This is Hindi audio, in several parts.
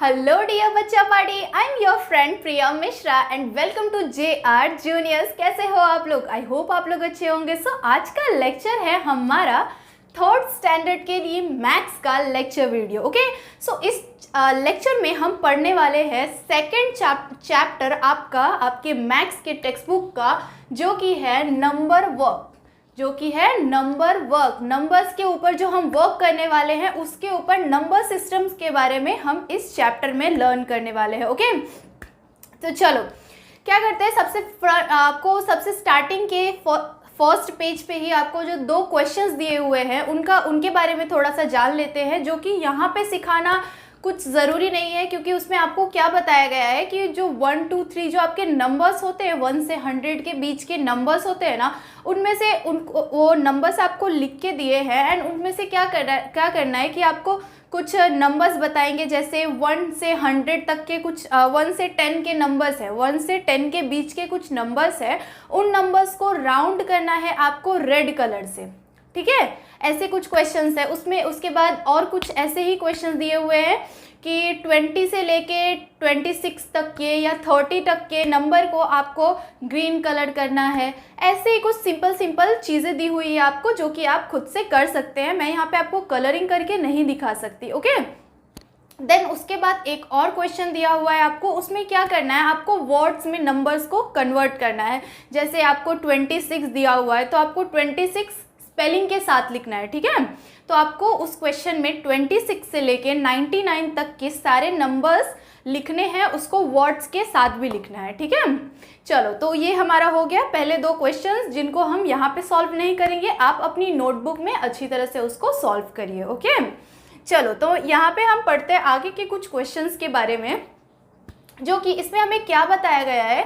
हेलो डियर बच्चा party, I am your friend Priya Mishra and welcome to JR juniors. कैसे हो आप लोग? आई होप आप लोग अच्छे होंगे। सो आज का लेक्चर है हमारा थर्ड स्टैंडर्ड के लिए मैथ्स का लेक्चर वीडियो। ओके, सो इस लेक्चर में हम पढ़ने वाले हैं सेकेंड चैप्टर आपके मैथ्स के टेक्स्ट बुक का, जो कि है नंबर वर्क, नंबर्स के ऊपर जो हम वर्क करने वाले हैं उसके ऊपर नंबर सिस्टम्स के बारे में हम इस चैप्टर में लर्न करने वाले हैं। ओके, तो चलो क्या करते हैं, आपको सबसे स्टार्टिंग के फर्स्ट पेज पे ही आपको जो 2 क्वेश्चंस दिए हुए हैं उनके बारे में थोड़ा सा जान लेते हैं, जो कि यहाँ पे सिखाना कुछ ज़रूरी नहीं है, क्योंकि उसमें आपको क्या बताया गया है कि जो 1 2 3 जो आपके नंबर्स होते हैं 1 से 100 के बीच के नंबर्स होते हैं ना, उनमें से वो नंबर्स आपको लिख के दिए हैं एंड उनमें से क्या करना है कि आपको कुछ नंबर्स बताएंगे, जैसे 1 से 100 तक के कुछ 1 से 10 के नंबर्स है, 1 से 10 के बीच के कुछ नंबर्स है, उन नंबर्स को राउंड करना है आपको रेड कलर से। ठीक है, ऐसे कुछ क्वेश्चंस है उसमें। उसके बाद और कुछ ऐसे ही क्वेश्चंस दिए हुए हैं कि 20 से लेके 26 तक के या 30 तक के नंबर को आपको ग्रीन कलर करना है। ऐसे ही कुछ सिंपल चीज़ें दी हुई है आपको, जो कि आप खुद से कर सकते हैं। मैं यहाँ पे आपको कलरिंग करके नहीं दिखा सकती। ओके, देन उसके बाद एक और क्वेश्चन दिया हुआ है आपको, उसमें क्या करना है, आपको वर्ड्स में नंबर्स को कन्वर्ट करना है। जैसे आपको 26 दिया हुआ है तो आपको 26 स्पेलिंग के साथ लिखना है। ठीक है, तो आपको उस क्वेश्चन में 26 से लेके 99 तक के सारे नंबर्स लिखने हैं, उसको वर्ड्स के साथ भी लिखना है। ठीक है, चलो तो ये हमारा हो गया पहले 2 क्वेश्चंस, जिनको हम यहाँ पे सॉल्व नहीं करेंगे, आप अपनी नोटबुक में अच्छी तरह से उसको सॉल्व करिए। ओके, चलो तो यहाँ पे हम पढ़ते हैं आगे के कुछ क्वेश्चंस के बारे में, जो कि इसमें हमें क्या बताया गया है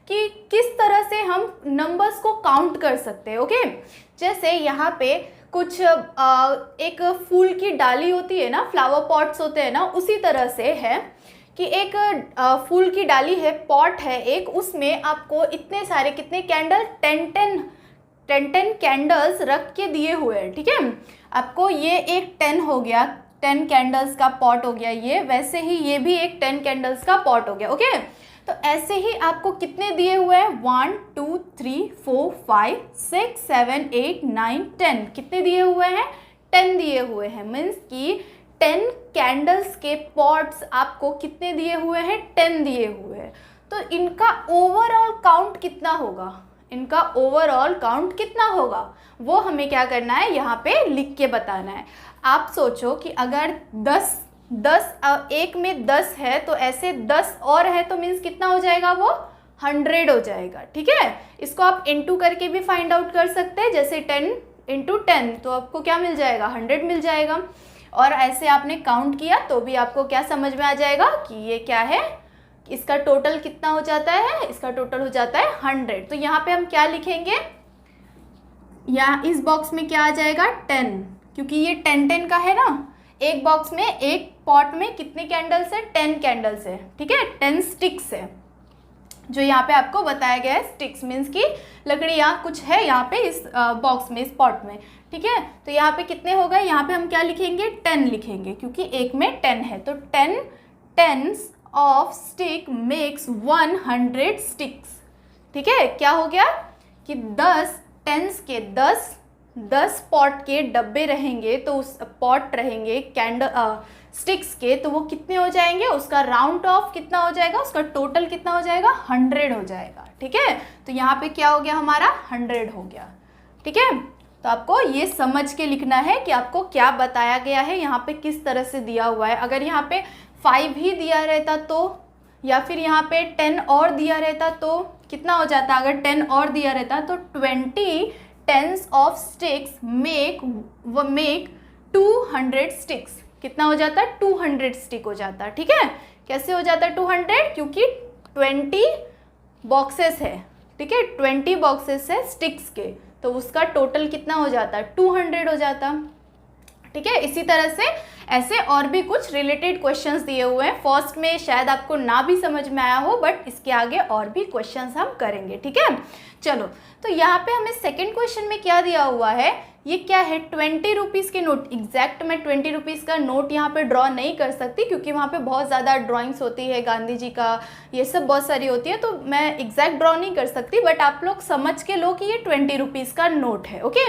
कि किस तरह से हम नंबर्स को काउंट कर सकते हैं। ओके, जैसे यहाँ पे कुछ एक फूल की डाली होती है ना, फ्लावर पॉट्स होते हैं ना, उसी तरह से है कि एक फूल की डाली है, पॉट है एक, उसमें आपको इतने सारे कितने कैंडल 10 कैंडल्स रख के दिए हुए हैं। ठीक है, आपको ये एक 10 हो गया, 10 कैंडल्स का पॉट हो गया ये, वैसे ही ये भी एक 10 कैंडल्स का पॉट हो गया। ओके, तो ऐसे ही आपको कितने दिए हुए हैं, 1 2 3 4 5 6 7 8 9 10, कितने दिए हुए हैं, 10 दिए हुए हैं। मीन्स कि 10 कैंडल्स के पॉट्स आपको कितने दिए हुए हैं, 10 दिए हुए हैं। तो इनका ओवरऑल काउंट कितना होगा, वो हमें क्या करना है, यहाँ पे लिख के बताना है। आप सोचो कि अगर 10 एक में 10 है तो ऐसे 10 और है, तो मीन्स कितना हो जाएगा, वो 100 हो जाएगा। ठीक है, इसको आप इंटू करके भी फाइंड आउट कर सकते हैं, जैसे 10 इंटू 10 तो आपको क्या मिल जाएगा, 100 मिल जाएगा। और ऐसे आपने काउंट किया तो भी आपको क्या समझ में आ जाएगा कि ये क्या है, इसका टोटल कितना हो जाता है, इसका टोटल हो जाता है 100। तो यहाँ पे हम क्या लिखेंगे, यहाँ इस बॉक्स में क्या आ जाएगा, 10, क्योंकि ये 10 का है ना। एक बॉक्स में, एक पॉट में कितने कैंडल्स है, 10 कैंडल्स है। ठीक है, 10 स्टिक्स है, जो यहाँ पे आपको बताया गया है। स्टिक्स मीन्स की लकड़ियाँ कुछ है यहाँ पे इस बॉक्स में, इस पॉट में। ठीक है, तो यहाँ पे कितने हो गए, यहाँ पे हम क्या लिखेंगे, 10 लिखेंगे, क्योंकि एक में 10 है। तो 10 tens of stick makes 100 sticks. ठीक है, क्या हो गया कि 10 टेंस के 10 पॉट के डब्बे रहेंगे, तो उस पॉट रहेंगे स्टिक्स के, तो वो कितने हो जाएंगे, उसका राउंड ऑफ कितना हो जाएगा, उसका टोटल कितना हो जाएगा, 100 हो जाएगा। ठीक है, तो यहाँ पे क्या हो गया, हमारा 100 हो गया। ठीक है, तो आपको ये समझ के लिखना है कि आपको क्या बताया गया है, यहाँ पे किस तरह से दिया हुआ है। अगर यहाँ पे 5 ही दिया रहता तो, या फिर यहाँ पे 10 और दिया रहता तो कितना हो जाता, अगर 10 और दिया रहता तो 20 tens of sticks make 200 sticks, कितना हो जाता है, 200 स्टिक हो जाता है। ठीक है, कैसे हो जाता है 200, क्योंकि 20 बॉक्सेस है। ठीक है, 20 बॉक्सेस है स्टिक्स के, तो उसका टोटल कितना हो जाता है, 200 हो जाता। ठीक है, इसी तरह से ऐसे और भी कुछ रिलेटेड क्वेश्चंस दिए हुए हैं। फर्स्ट में शायद आपको ना भी समझ में आया हो, बट इसके आगे और भी क्वेश्चंस हम करेंगे। ठीक है, चलो तो यहाँ पे हमें सेकंड क्वेश्चन में क्या दिया हुआ है ये क्या है 20 रुपीज़ के नोट। एग्जैक्ट मैं 20 रुपीज़ का नोट यहाँ पे ड्रॉ नहीं कर सकती क्योंकि वहाँ पे बहुत ज़्यादा ड्राइंग्स होती है गांधी जी का, ये सब बहुत सारी होती है, तो मैं एग्जैक्ट ड्रॉ नहीं कर सकती, बट आप लोग समझ के लो कि ये 20 रुपीज़ का नोट है। ओके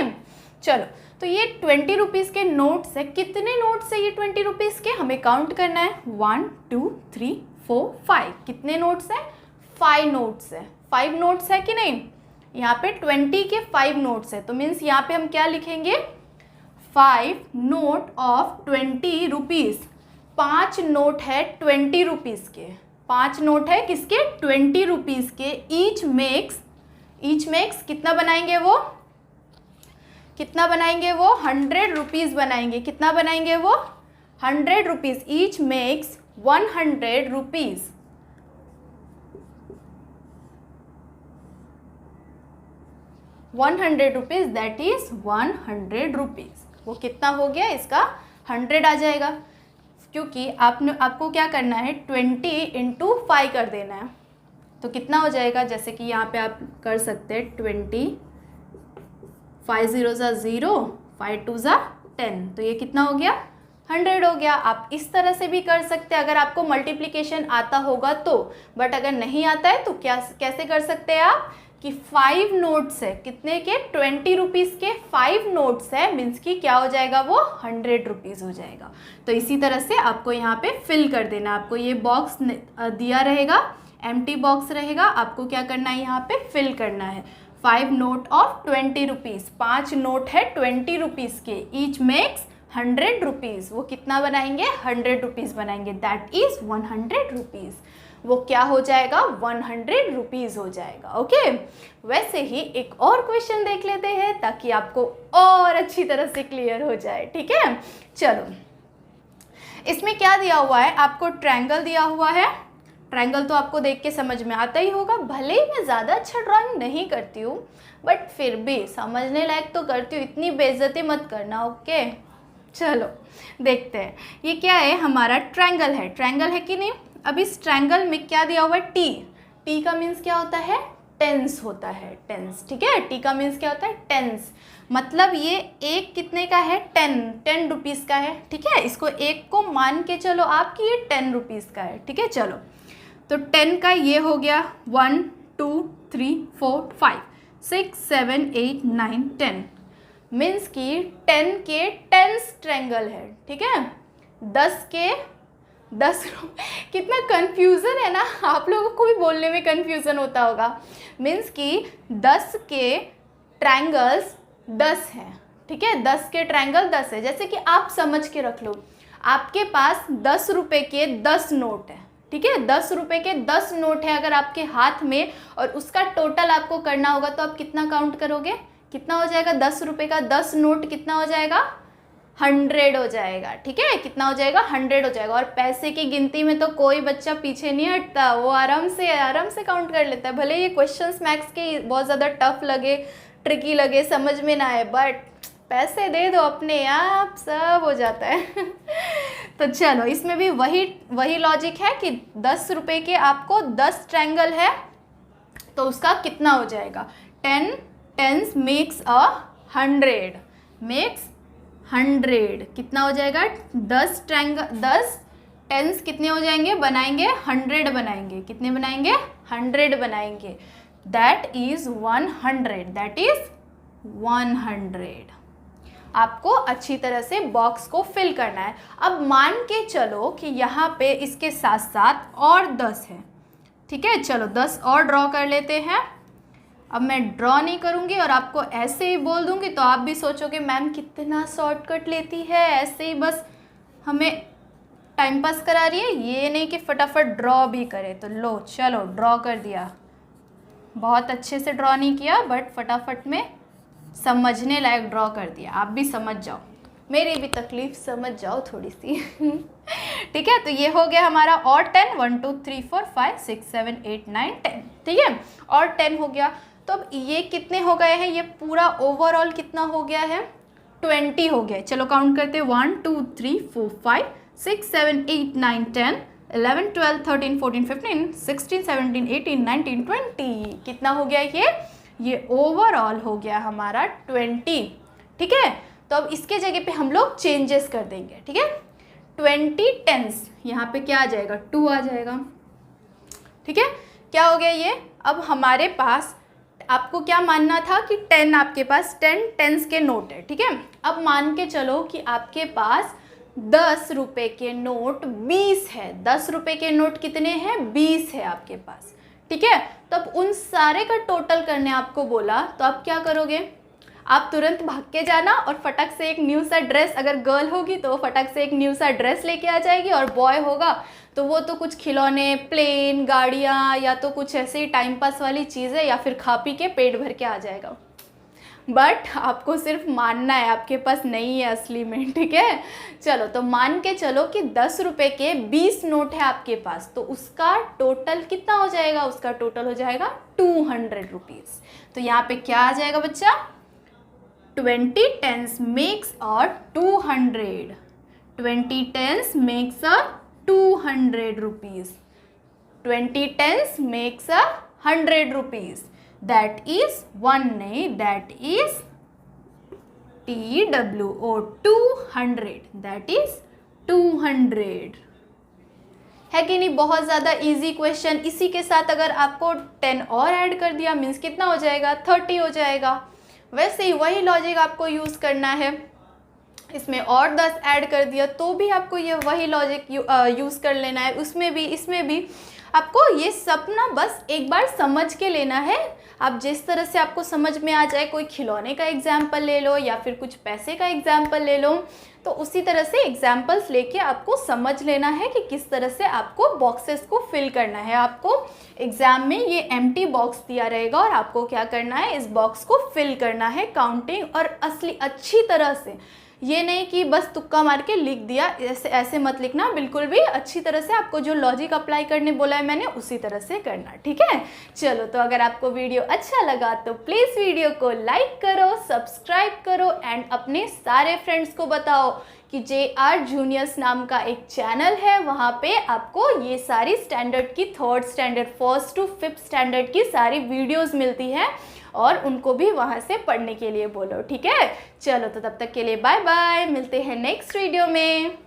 चलो, तो ये 20 रुपीज़ के नोट्स है। कितने नोट्स है ये 20 रुपीज़ के, हमें काउंट करना है 1 2 3 4 5। कितने नोट्स हैं, 5 नोट्स है। 5 नोट्स है कि नहीं, यहाँ पे 20 के 5 नोट्स है, तो मीन्स यहाँ पे हम क्या लिखेंगे 5 नोट ऑफ 20 रुपीज़। 5 नोट है 20 रुपीज़ के, 5 नोट है किसके 20 रुपीज़ के। ईच मेक्स कितना बनाएंगे वो, कितना बनाएंगे वो 100 रुपीज़ बनाएंगे। कितना बनाएंगे वो 100 rupees. Each makes 100 rupees. ₹100 that is 100 rupees. वो कितना हो गया, इसका 100 आ जाएगा, क्योंकि आपको क्या करना है 20 × 5 कर देना है। तो कितना हो जाएगा, जैसे कि यहाँ पे आप कर सकते हैं 20, 5 0 0, 5 2 10, तो ये कितना हो गया 100 हो गया। आप इस तरह से भी कर सकते हैं अगर आपको मल्टीप्लिकेशन आता होगा तो, बट अगर नहीं आता है तो कैसे कर सकते हैं आप कि 5 नोट्स है, कितने के 20 रुपीज़ के 5 नोट्स है, मीन्स कि क्या हो जाएगा वो 100 रुपीज़ हो जाएगा। तो इसी तरह से आपको यहाँ पे फिल कर देना। आपको ये बॉक्स दिया रहेगा, एम्प्टी बॉक्स रहेगा, आपको क्या करना है यहाँ पे फिल करना है। 5 नोट ऑफ 20 रुपीज़, 5 नोट है 20 रुपीज़ के। Each makes 100 rupees. वो कितना बनाएंगे 100 रुपीज़ बनाएंगे, दैट इज़ 100 रुपीज़। वो क्या हो जाएगा 100 रुपीज़ हो जाएगा। ओके वैसे ही एक और क्वेश्चन देख लेते हैं ताकि आपको और अच्छी तरह से क्लियर हो जाए। ठीक है चलो, इसमें क्या दिया हुआ है, आपको ट्रायंगल दिया हुआ है। ट्रायंगल तो आपको देख के समझ में आता ही होगा, भले ही मैं ज़्यादा अच्छा ड्राइंग नहीं करती हूँ बट फिर भी समझने लायक तो करती हूँ, इतनी बेइज्जती मत करना। ओके चलो देखते हैं, ये क्या है हमारा ट्रायंगल है। ट्रायंगल है कि नहीं, अब इस ट्रायंगल में क्या दिया हुआ है टी का मीन्स क्या होता है टेंस होता है, टेंस। ठीक है, टी का मीन्स क्या होता है टेंस, मतलब ये एक कितने का है 10 रुपीज़ का है। ठीक है, इसको एक को मान के चलो आप कि ये 10 रुपीज़ का है। ठीक है चलो, तो 10 का ये हो गया 1 2 3 4 5 6 7 8 9 10, मीन्स कि 10 के 10 ट्रायंगल है। ठीक है, 10 के 10 कितना कन्फ्यूज़न है ना, आप लोगों को भी बोलने में कन्फ्यूज़न होता होगा। मीन्स कि 10 के ट्रायंगल्स 10 हैं। ठीक है, 10 के ट्रायंगल 10 है। जैसे कि आप समझ के रख लो, आपके पास 10 रुपये के 10 नोट है। ठीक है, 10 रुपये के 10 नोट है अगर आपके हाथ में, और उसका टोटल आपको करना होगा तो आप कितना काउंट करोगे, कितना हो जाएगा 10 रुपये का 10 नोट कितना हो जाएगा 100 हो जाएगा। ठीक है, कितना हो जाएगा 100 हो जाएगा। और पैसे की गिनती में तो कोई बच्चा पीछे नहीं हटता, वो आराम से काउंट कर लेता है। भले ये क्वेश्चंस मैथ्स के बहुत ज़्यादा टफ लगे, ट्रिकी लगे, समझ में ना आए, बट पैसे दे दो अपने आप सब हो जाता है। तो चलो, इसमें भी वही लॉजिक है कि 10 रुपये के आपको 10 ट्रायंगल है तो उसका कितना हो जाएगा 10 टेंस मेक्स 100, मेक्स 100 कितना हो जाएगा 10 ट्रायंगल 10 टेंस कितने हो जाएंगे बनाएंगे 100 बनाएंगे, कितने बनाएंगे 100 बनाएंगे, दैट इज़ 100, दैट इज़ 100। आपको अच्छी तरह से बॉक्स को फिल करना है। अब मान के चलो कि यहाँ पे इसके साथ साथ और 10 है। ठीक है, चलो 10 और ड्रॉ कर लेते हैं। अब मैं ड्रॉ नहीं करूँगी और आपको ऐसे ही बोल दूँगी तो आप भी सोचोगे मैम कितना शॉर्टकट लेती है, ऐसे ही बस हमें टाइम पास करा रही है, ये नहीं कि फटाफट ड्रॉ भी करे। तो लो चलो ड्रॉ कर दिया, बहुत अच्छे से ड्रॉ नहीं किया बट फटाफट में समझने लायक ड्रॉ कर दिया। आप भी समझ जाओ, मेरी भी तकलीफ़ समझ जाओ थोड़ी सी। ठीक है, तो ये हो गया हमारा और 10 1 2 3 4 5 6 7 8 9 10। ठीक है, और 10 हो गया। तो अब ये कितने हो गए हैं, ये पूरा ओवरऑल कितना हो गया है 20 हो गया। चलो काउंट करते हैं 1 2 3 4 5 6 7 8 9 10 11 12 13 14 15 16 17 18 19 20। कितना हो गया ये ओवरऑल हो गया हमारा 20। ठीक है। तो अब इसके जगह पे हम लोग चेंजेस कर देंगे, ठीक है। 20 टेंस, यहाँ पे क्या आ जाएगा, 2 आ जाएगा, ठीक है। क्या हो गया ये, अब हमारे पास आपको क्या मानना था कि 10 आपके पास 10 टेंस के नोट है, ठीक है। अब मान के चलो कि आपके पास 10 रुपए के नोट 20 है। 10 रुपए के नोट कितने हैं, 20 है आपके पास, ठीक है। तो अब उन सारे का टोटल करने आपको बोला, तो आप क्या करोगे, आप तुरंत भाग के जाना और फटक से एक न्यू सा ड्रेस, अगर गर्ल होगी तो फटक से एक न्यू सा ड्रेस लेके आ जाएगी, और बॉय होगा तो वो तो कुछ खिलौने, प्लेन, गाड़ियाँ, या तो कुछ ऐसे ही टाइम पास वाली चीज़ें, या फिर खा पी के पेट भर के आ जाएगा। बट आपको सिर्फ मानना है, आपके पास नहीं है असली में, ठीक है। चलो तो मान के चलो कि 10 रुपए के 20 नोट है आपके पास, तो उसका टोटल कितना हो जाएगा, उसका टोटल हो जाएगा 200 रुपीज़। तो यहाँ पे क्या आ जाएगा बच्चा, 20 tens makes a 200. 20 tens makes a 200 rupees. 20 tens makes a 100 rupees. That is one नहीं, that is TWO 200. That is 200. है कि नहीं, बहुत ज़्यादा इजी क्वेश्चन। इसी के साथ अगर आपको 10 और ऐड कर दिया मीन्स कितना हो जाएगा, 30 हो जाएगा। वैसे ही वही लॉजिक आपको यूज़ करना है, इसमें और 10 ऐड कर दिया तो भी आपको ये वही लॉजिक यूज़ कर लेना है, उसमें भी इसमें भी। आपको ये सब ना बस एक बार समझ के लेना है। आप जिस तरह से आपको समझ में आ जाए, कोई खिलौने का एग्जाम्पल ले लो या फिर कुछ पैसे का एग्जाम्पल ले लो, तो उसी तरह से एग्जाम्पल्स लेके आपको समझ लेना है कि किस तरह से आपको बॉक्सेस को फिल करना है। आपको एग्ज़ाम में ये एम्प्टी बॉक्स दिया रहेगा और आपको क्या करना है, इस बॉक्स को फिल करना है, काउंटिंग और असली अच्छी तरह से। ये नहीं कि बस तुक्का मार के लिख दिया, ऐसे ऐसे मत लिखना, बिल्कुल भी अच्छी तरह से आपको जो लॉजिक अप्लाई करने बोला है मैंने उसी तरह से करना, ठीक है। चलो तो अगर आपको वीडियो अच्छा लगा तो प्लीज़ वीडियो को लाइक करो, सब्सक्राइब करो एंड अपने सारे फ्रेंड्स को बताओ कि JR जूनियर्स नाम का एक चैनल है, वहाँ पे आपको ये सारी स्टैंडर्ड की, 3rd standard 1st to 5th standard की सारी वीडियोज़ मिलती हैं, और उनको भी वहाँ से पढ़ने के लिए बोलो, ठीक है। चलो तो तब तक के लिए बाय बाय, मिलते हैं नेक्स्ट वीडियो में।